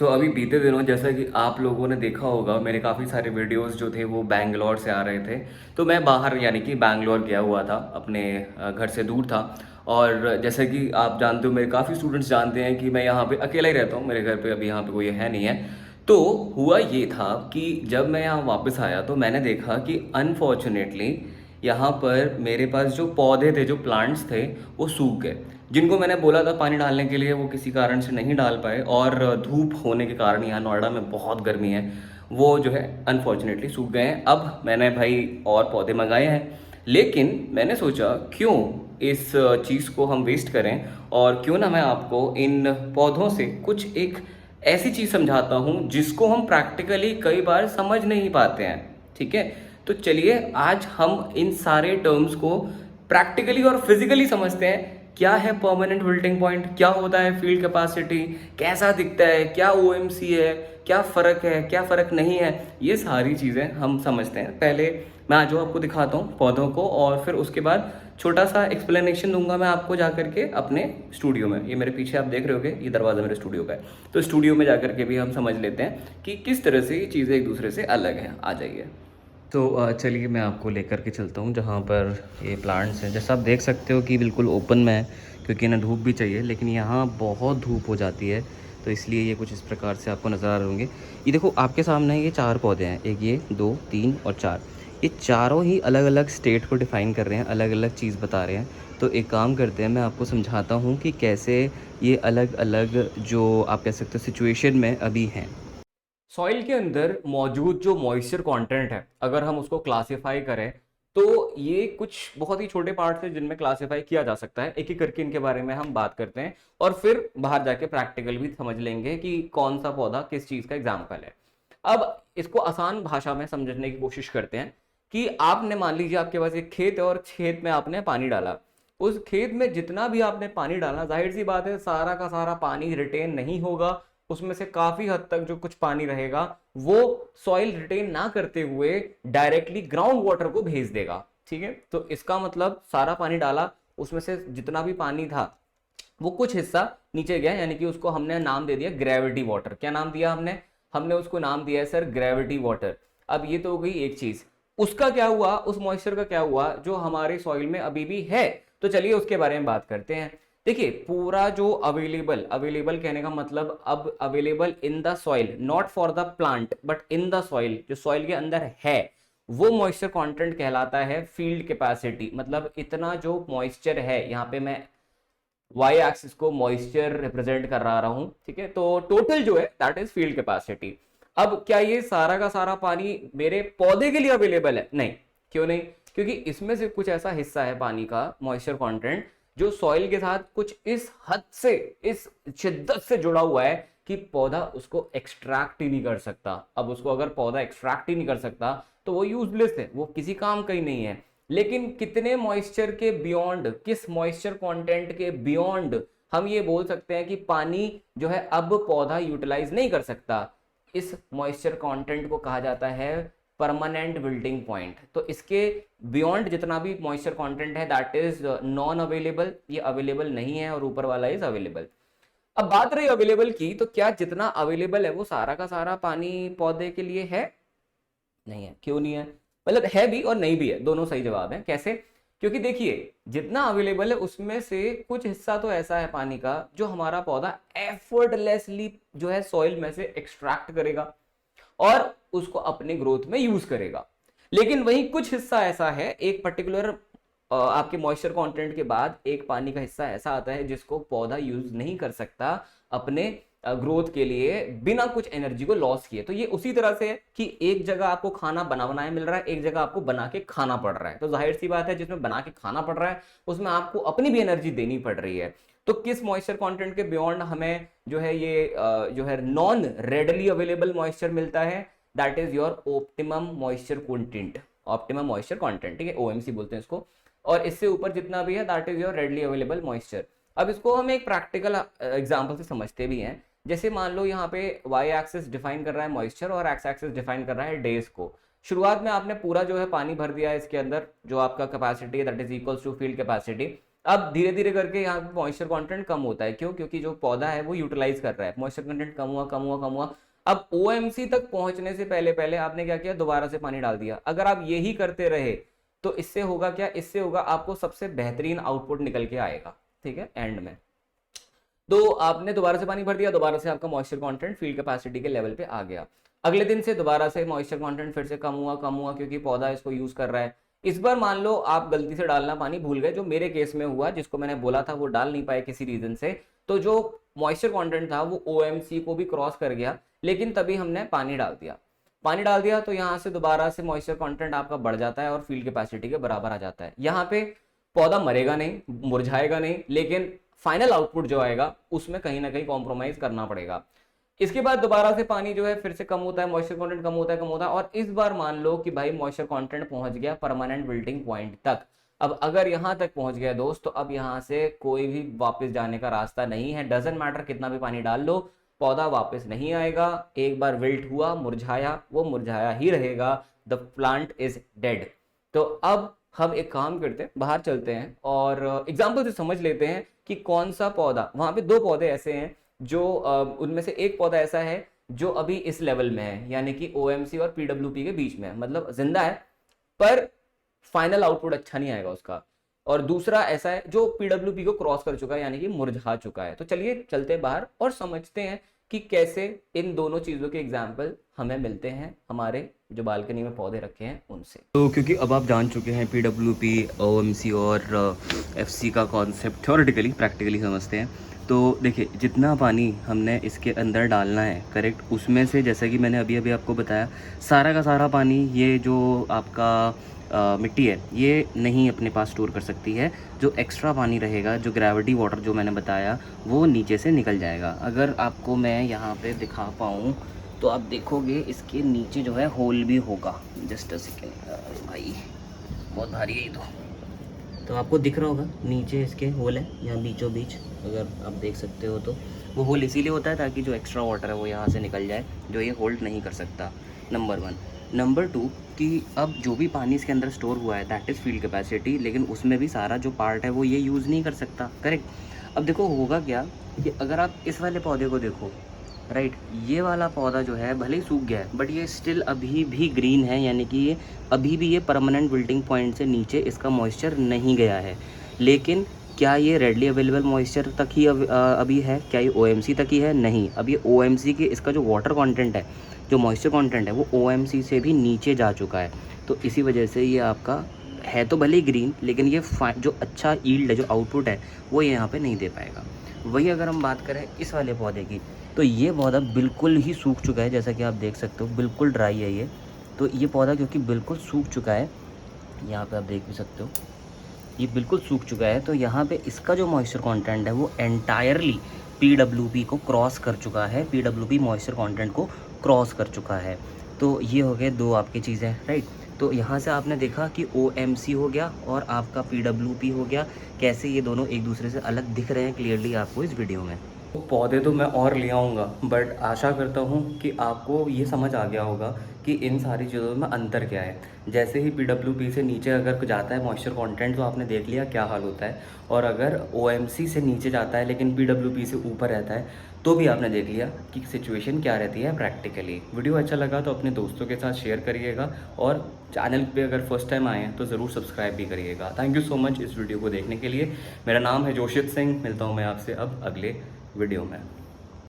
तो अभी बीते दिनों जैसा कि आप लोगों ने देखा होगा मेरे काफ़ी सारे वीडियोस जो थे वो बैंगलोर से आ रहे थे। तो मैं बाहर यानी कि बैंगलोर गया हुआ था, अपने घर से दूर था। और जैसे कि आप जानते हो, मेरे काफ़ी स्टूडेंट्स जानते हैं कि मैं यहाँ पे अकेला ही रहता हूँ, मेरे घर पे अभी यहाँ पे कोई है नहीं है। तो हुआ ये था कि जब मैं यहाँ वापस आया तो मैंने देखा कि अनफॉर्चुनेटली यहाँ पर मेरे पास जो पौधे थे, जो प्लांट्स थे, वो सूख गए। जिनको मैंने बोला था पानी डालने के लिए, वो किसी कारण से नहीं डाल पाए, और धूप होने के कारण यहाँ नोएडा में बहुत गर्मी है, वो जो है अनफॉर्चुनेटली सूख गए हैं। अब मैंने भाई और पौधे मंगाए हैं, लेकिन मैंने सोचा क्यों इस चीज़ को हम वेस्ट करें, और क्यों ना मैं आपको इन पौधों से कुछ एक ऐसी चीज़ समझाता हूँ जिसको हम प्रैक्टिकली कई बार समझ नहीं पाते हैं। ठीक है, तो चलिए आज हम इन सारे टर्म्स को प्रैक्टिकली और फिजिकली समझते हैं। क्या है परमानेंट विल्टिंग पॉइंट, क्या होता है फील्ड कैपेसिटी, कैसा दिखता है, क्या ओएमसी है, क्या फ़र्क है, क्या फ़र्क नहीं है, ये सारी चीज़ें हम समझते हैं। पहले मैं आज आपको दिखाता हूँ पौधों को, और फिर उसके बाद छोटा सा एक्सप्लेनेशन दूंगा मैं आपको जा करके अपने स्टूडियो में। ये मेरे पीछे आप देख रहे होगे, ये दरवाज़ा मेरे स्टूडियो का है। तो स्टूडियो में जा करके भी हम समझ लेते हैं कि किस तरह से ये चीज़ें एक दूसरे से अलग हैं। आ जाइए। तो चलिए मैं आपको लेकर के चलता हूँ जहाँ पर ये प्लांट्स हैं। जैसा आप देख सकते हो कि बिल्कुल ओपन में है, क्योंकि इन्हें धूप भी चाहिए, लेकिन यहाँ बहुत धूप हो जाती है, तो इसलिए ये कुछ इस प्रकार से आपको नज़र आ रहे होंगे। ये देखो आपके सामने ये 4 पौधे हैं, एक ये, 2, 3 और 4। ये चारों ही अलग अलग स्टेट को डिफ़ाइन कर रहे हैं, अलग अलग चीज़ बता रहे हैं। तो एक काम करते हैं, मैं आपको समझाता हूँ कि कैसे ये अलग अलग, जो आप कह सकते हो, सिचुएशन में अभी हैं। सॉइल के अंदर मौजूद जो मॉइस्चर कंटेंट है, अगर हम उसको क्लासिफाई करें, तो ये कुछ बहुत ही छोटे पार्ट्स हैं जिनमें क्लासिफाई किया जा सकता है। एक एक करके इनके बारे में हम बात करते हैं, और फिर बाहर जाके प्रैक्टिकल भी समझ लेंगे कि कौन सा पौधा किस चीज का एग्जाम्पल है। अब इसको आसान भाषा में समझने की कोशिश करते हैं कि आपने, मान लीजिए आपके पास एक खेत है, और खेत में आपने पानी डाला। उस खेत में जितना भी आपने पानी डाला, जाहिर सी बात है सारा का सारा पानी रिटेन नहीं होगा। उसमें से काफी हद तक जो कुछ पानी रहेगा वो सॉइल रिटेन ना करते हुए डायरेक्टली ग्राउंड वाटर को भेज देगा। ठीक है, तो इसका मतलब सारा पानी डाला, उसमें से जितना भी पानी था वो कुछ हिस्सा नीचे गया, यानी कि उसको हमने नाम दे दिया ग्रेविटी वाटर। क्या नाम दिया हमने? हमने उसको नाम दिया है सर ग्रेविटी वाटर। अब ये तो हो गई एक चीज। उसका क्या हुआ, उस मॉइस्चर का क्या हुआ जो हमारे सॉइल में अभी भी है? तो चलिए उसके बारे में बात करते हैं। देखिए, पूरा जो अवेलेबल, अवेलेबल कहने का मतलब अब available in the soil, not for the plant but in the soil, जो सॉइल के अंदर है, वो मॉइस्चर कंटेंट कहलाता है फील्ड कैपेसिटी। मतलब इतना जो मॉइस्चर है, यहाँ पे मैं वाई एक्सिस को मॉइस्चर रिप्रेजेंट कर रहा हूं। ठीक है, तो टोटल जो है दैट इज फील्ड कैपेसिटी। अब क्या ये सारा का सारा पानी मेरे पौधे के लिए अवेलेबल है? नहीं। क्यों नहीं? क्योंकि इसमें से कुछ ऐसा हिस्सा है पानी का मॉइस्चर कंटेंट जो सॉइल के साथ कुछ इस हद से, इस शिद्दत से जुड़ा हुआ है कि पौधा उसको एक्सट्रैक्ट ही नहीं कर सकता। अब उसको अगर पौधा एक्सट्रैक्ट ही नहीं कर सकता तो वो यूजलेस है, वो किसी काम का ही नहीं है। लेकिन कितने मॉइस्चर के बियॉन्ड, किस मॉइस्चर कंटेंट के बियॉन्ड हम ये बोल सकते हैं कि पानी जो है अब पौधा यूटिलाइज नहीं कर सकता? इस मॉइस्चर कंटेंट को कहा जाता है परमानेंट विल्टिंग पॉइंट। तो इसके बियॉन्ड जितना भी मॉइस्चर कंटेंट है दैट इज नॉन अवेलेबल, ये अवेलेबल नहीं है, और ऊपर वाला इज अवेलेबल। अब बात रही अवेलेबल की, तो क्या जितना अवेलेबल है वो सारा का सारा पानी पौधे के लिए है? नहीं है। क्यों नहीं है? मतलब है भी और नहीं भी है, दोनों सही जवाब है। कैसे? क्योंकि देखिए, जितना अवेलेबल है उसमें से कुछ हिस्सा तो ऐसा है पानी का जो हमारा पौधा एफर्टलेसली जो है सॉइल में से एक्सट्रैक्ट करेगा और उसको अपने ग्रोथ में यूज करेगा। लेकिन वही कुछ हिस्सा ऐसा है, एक पर्टिकुलर आपके मॉइस्चर कंटेंट के बाद एक पानी का हिस्सा ऐसा आता है जिसको पौधा यूज नहीं कर सकता अपने ग्रोथ के लिए बिना कुछ एनर्जी को लॉस किए। तो ये उसी तरह से है कि एक जगह आपको खाना बना बनाया मिल रहा है, एक जगह आपको बना के खाना पड़ रहा है। तो जाहिर सी बात है जिसमें बना के खाना पड़ रहा है उसमें आपको अपनी भी एनर्जी देनी पड़ रही है। तो किस मॉइस्चर कंटेंट के बियॉन्ड हमें जो है ये जो है नॉन रेडली अवेलेबल मॉइस्चर मिलता है? That is your optimum moisture content. Optimum moisture content, ठीक है, ओएमसी बोलते हैं इसको। और इससे ऊपर जितना भी है that is your readily available moisture. अब इसको हम एक प्रैक्टिकल एग्जांपल से समझते भी हैं। जैसे मान लो यहाँ पे वाई एक्सिस डिफाइन कर रहा है मॉइस्चर और एक्स एक्सिस डिफाइन कर रहा है डेज को। शुरुआत में आपने पूरा जो है पानी भर दिया है इसके अंदर, जो आपका कैपेसिटी है that is equals to field capacity. अब धीरे धीरे करके यहाँ पे मॉइस्चर कंटेंट कम होता है, क्यों? क्योंकि जो पौधा है वो यूटिलाइज कर रहा है, मॉइस्चर कंटेंट कम हुआ कम हुआ कम हुआ। अब ओएमसी तक पहुंचने से पहले पहले आपने क्या किया, दोबारा से पानी डाल दिया। अगर आप यही करते रहे तो इससे होगा क्या, इससे होगा आपको सबसे बेहतरीन आउटपुट निकल के आएगा, ठीक है, एंड में। तो आपने दोबारा से पानी भर दिया, दोबारा से आपका मॉइस्चर कंटेंट फील्ड कैपेसिटी के लेवल पे आ गया। अगले दिन से दोबारा से मॉइस्चर कंटेंट फिर से कम हुआ कम हुआ, क्योंकि पौधा इसको यूज कर रहा है। इस बार मान लो आप गलती से डालना पानी भूल गए, जो मेरे केस में हुआ, जिसको मैंने बोला था वो डाल नहीं पाए किसी रीजन से, तो जो मॉइस्चर कंटेंट था वो ओएमसी को भी क्रॉस कर गया, लेकिन तभी हमने पानी डाल दिया। पानी डाल दिया तो यहाँ से दोबारा से मॉइस्चर कंटेंट आपका बढ़ जाता है और फील्ड कैपेसिटी के बराबर आ जाता है। यहाँ पे पौधा मरेगा नहीं, मुरझाएगा नहीं, लेकिन फाइनल आउटपुट जो आएगा उसमें कहीं ना कहीं कॉम्प्रोमाइज करना पड़ेगा। इसके बाद दोबारा से पानी जो है फिर से कम होता है, मॉइस्चर कंटेंट कम होता है कम होता है, और इस बार मान लो कि भाई मॉइस्चर कंटेंट पहुंच गया परमानेंट विल्टिंग पॉइंट तक। अब अगर यहां तक पहुंच गया दोस्त, तो अब यहां से कोई भी वापस जाने का रास्ता नहीं है। डजंट मैटर कितना भी पानी डाल लो, पौधा वापस नहीं आएगा। एक बार विल्ट हुआ, मुरझाया, वो मुरझाया ही रहेगा। The plant is dead. तो अब हम एक काम करते हैं, बाहर चलते हैं और एग्जाम्पल से समझ लेते हैं कि कौन सा पौधा, वहां पे दो पौधे ऐसे हैं जो उनमें से एक पौधा ऐसा है जो अभी इस लेवल में है, यानी कि ओएमसी और पीडब्ल्यूपी के बीच में है, मतलब जिंदा है पर फाइनल आउटपुट अच्छा नहीं आएगा उसका। और दूसरा ऐसा है जो पीडब्ल्यूपी को क्रॉस कर चुका है, यानी कि मुरझा चुका है। तो चलिए चलते हैं बाहर और समझते हैं कि कैसे इन दोनों चीज़ों के एग्जाम्पल हमें मिलते हैं हमारे जो बालकनी में पौधे रखे हैं उनसे। तो क्योंकि अब आप जान चुके हैं पीडब्ल्यूपी, ओएमसी और एफसी का कॉन्सेप्ट, थ्योरेटिकली प्रैक्टिकली समझते हैं। तो देखिए, जितना पानी हमने इसके अंदर डालना है करेक्ट, उसमें से जैसा कि मैंने अभी अभी आपको बताया, सारा का सारा पानी ये जो आपका मिट्टी है ये नहीं अपने पास स्टोर कर सकती है। जो एक्स्ट्रा पानी रहेगा, जो ग्रेविटी वाटर जो मैंने बताया, वो नीचे से निकल जाएगा। अगर आपको मैं यहाँ पे दिखा पाऊँ तो आप देखोगे इसके नीचे जो है होल भी होगा। जस्ट अ सेकेंड भाई, बहुत भारी है ये तो आपको दिख रहा होगा नीचे इसके होल है, यहाँ बीचों बीच अगर आप देख सकते हो तो। वो होल इसीलिए होता है ताकि जो एक्स्ट्रा वाटर है वो यहाँ से निकल जाए, जो ये होल्ड नहीं कर सकता, नंबर 1। नंबर 2 कि अब जो भी पानी इसके अंदर स्टोर हुआ है दैट इज़ फील्ड कैपेसिटी, लेकिन उसमें भी सारा जो पार्ट है वो ये यूज़ नहीं कर सकता, करेक्ट। अब देखो होगा क्या कि अगर आप इस वाले पौधे को देखो, राइट, ये वाला पौधा जो है भले ही सूख गया है बट ये स्टिल अभी भी ग्रीन है, यानी कि ये अभी भी ये परमानेंट विल्टिंग पॉइंट से नीचे इसका मॉइस्चर नहीं गया है। लेकिन क्या ये रेडली अवेलेबल मॉइस्चर तक ही अभी है? क्या ये ओएमसी तक ही है? नहीं, अब ये ओएमसी के, इसका जो वाटर कंटेंट है, जो मॉइस्चर कंटेंट है, वो ओएमसी से भी नीचे जा चुका है। तो इसी वजह से ये आपका है तो भले ही ग्रीन, लेकिन ये जो अच्छा ईल्ड है, जो आउटपुट है, वो यहाँ पे नहीं दे पाएगा। वही अगर हम बात करें इस वाले पौधे की, तो ये पौधा बिल्कुल ही सूख चुका है, जैसा कि आप देख सकते हो बिल्कुल ड्राई है ये। तो ये पौधा क्योंकि बिल्कुल सूख चुका है, यहाँ पे आप देख भी सकते हो ये बिल्कुल सूख चुका है, तो यहाँ पे इसका जो मॉइस्चर कंटेंट है वो एंटायरली पीडब्ल्यूपी को क्रॉस कर चुका है, पीडब्ल्यूपी मॉइस्चर कंटेंट को क्रॉस कर चुका है। तो ये हो गए दो आपकी चीज़ें, राइट। तो यहाँ से आपने देखा कि ओएमसी हो गया और आपका पीडब्ल्यूपी हो गया, कैसे ये दोनों एक दूसरे से अलग दिख रहे हैं क्लियरली आपको इस वीडियो में। पौधे तो मैं और ले आऊँगा, बट आशा करता हूँ कि आपको ये समझ आ गया होगा कि इन सारी चीज़ों में अंतर क्या है। जैसे ही पीडब्ल्यूपी से नीचे अगर जाता है मॉइस्चर कंटेंट, तो आपने देख लिया क्या हाल होता है, और अगर ओएमसी से नीचे जाता है लेकिन पीडब्ल्यूपी से ऊपर रहता है, तो भी आपने देख लिया कि सिचुएशन क्या रहती है प्रैक्टिकली। वीडियो अच्छा लगा तो अपने दोस्तों के साथ शेयर करिएगा, और चैनल पे अगर फर्स्ट टाइम आए हैं तो ज़रूर सब्सक्राइब भी करिएगा। थैंक यू सो मच इस वीडियो को देखने के लिए। मेरा नाम है जोशित सिंह, मिलता हूँ मैं आपसे अब अगले वीडियो में।